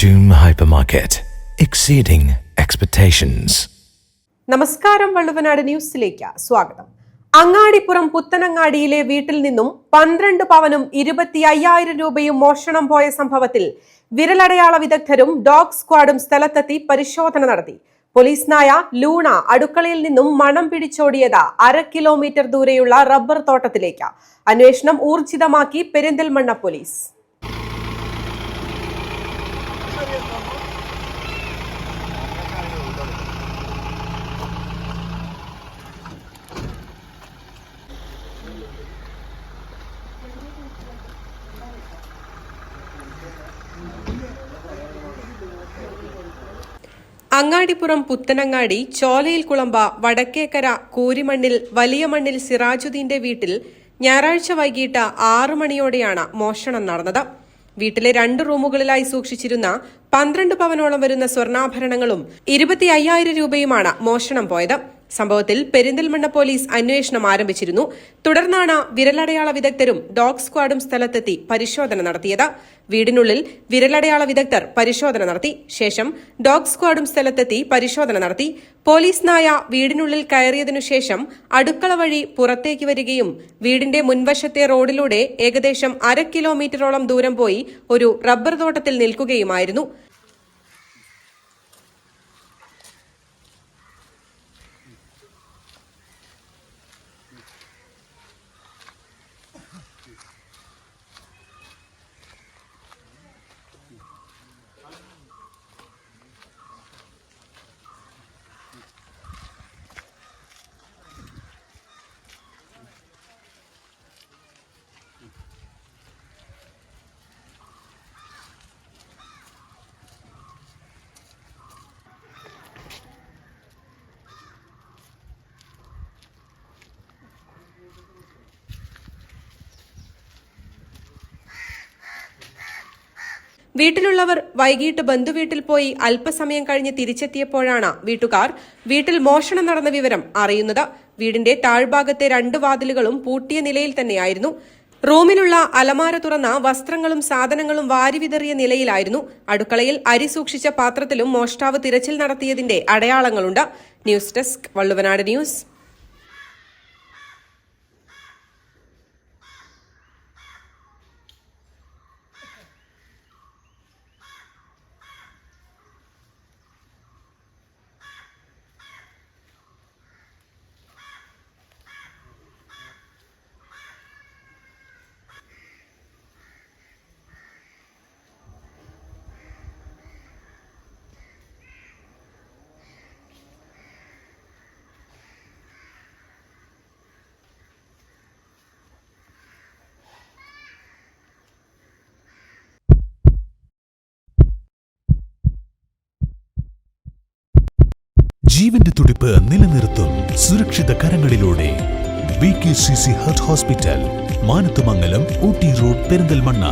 June Hypermarket, exceeding expectations. നമസ്കാരം, വള്ളുവനാട് ന്യൂസിലേക്ക് സ്വാഗതം. അങ്ങാടിപ്പുറം പുത്തനങ്ങാടിയിലെ വീട്ടിൽ നിന്നും 12 പവനും 25,000 രൂപയും മോഷണം പോയ സംഭവത്തിൽ വിരലടയാള വിദഗ്ധരും ഡോഗ് സ്ക്വാഡും സ്ഥലത്തെത്തി പരിശോധന നടത്തി. പോലീസ് നായ ലൂണ അടുക്കളയിൽ നിന്നും മണം പിടിച്ചോടിയത് 1/2 കിലോമീറ്റർ ദൂരെയുള്ള റബ്ബർ തോട്ടത്തിലേക്ക്. അന്വേഷണം ഊർജിതമാക്കി പെരിന്തൽമണ്ണ പോലീസ്. അങ്ങാടിപ്പുറം പുത്തനങ്ങാടി ചോലയിൽ കുളമ്പ വടക്കേക്കര കൂരിമണ്ണിൽ വലിയ മണ്ണിൽ സിറാജുദ്ദീന്റെ വീട്ടിൽ ഞായറാഴ്ച വൈകിട്ട് 6 മണിയോടെയാണ് മോഷണം നടന്നത്. വീട്ടിലെ 2 റൂമുകളിലായി സൂക്ഷിച്ചിരുന്ന 12 പവനോളം വരുന്ന സ്വർണ്ണാഭരണങ്ങളും 25,000 രൂപയുമാണ് മോഷണം പോയത്. സംഭവത്തിൽ പെരിന്തൽമണ്ണ പോലീസ് അന്വേഷണം ആരംഭിച്ചിരുന്നു. തുടർന്നാണ് വിരലടയാള വിദഗ്ധരും ഡോഗ് സ്ക്വാഡും സ്ഥലത്തെത്തി പരിശോധന നടത്തിയത്. വീടിനുള്ളിൽ വിരലടയാള വിദഗ്ധർ പരിശോധന നടത്തി. ശേഷം ഡോഗ് സ്ക്വാഡും സ്ഥലത്തെത്തി പരിശോധന നടത്തി. പോലീസ് നായ വീടിനുള്ളിൽ കയറിയതിനു ശേഷം അടുക്കള വഴി പുറത്തേക്ക് വരികയും വീടിന്റെ മുൻവശത്തെ റോഡിലൂടെ ഏകദേശം 1/2 കിലോമീറ്ററോളം ദൂരം പോയി ഒരു റബ്ബർ തോട്ടത്തിൽ നിൽക്കുകയുമായിരുന്നു. വീട്ടിലുള്ളവർ വൈകിട്ട് ബന്ധുവീട്ടിൽ പോയി അല്പസമയം കഴിഞ്ഞ് തിരിച്ചെത്തിയപ്പോഴാണ് വീട്ടുകാർ വീട്ടിൽ മോഷണം നടന്ന വിവരം അറിയുന്നത്. വീടിന്റെ താഴ്ഭാഗത്തെ 2 വാതിലുകളും പൂട്ടിയ നിലയിൽ തന്നെയായിരുന്നു. റൂമിലുള്ള അലമാര തുറന്ന വസ്ത്രങ്ങളും സാധനങ്ങളും വാരിവിതറിയ നിലയിലായിരുന്നു. അടുക്കളയിൽ അരി സൂക്ഷിച്ച പാത്രത്തിലും മോഷ്ടാവ് തിരച്ചിൽ നടത്തിയതിന്റെ അടയാളങ്ങളുണ്ട്. News desk, Valluvanad news. ജീവന്റെ തുടിപ്പ് നിലനിർത്തും സുരക്ഷിത കരങ്ങളിലൂടെ BKCC heart hospital, Manathumangalam, Ooty road, Perinthalmanna.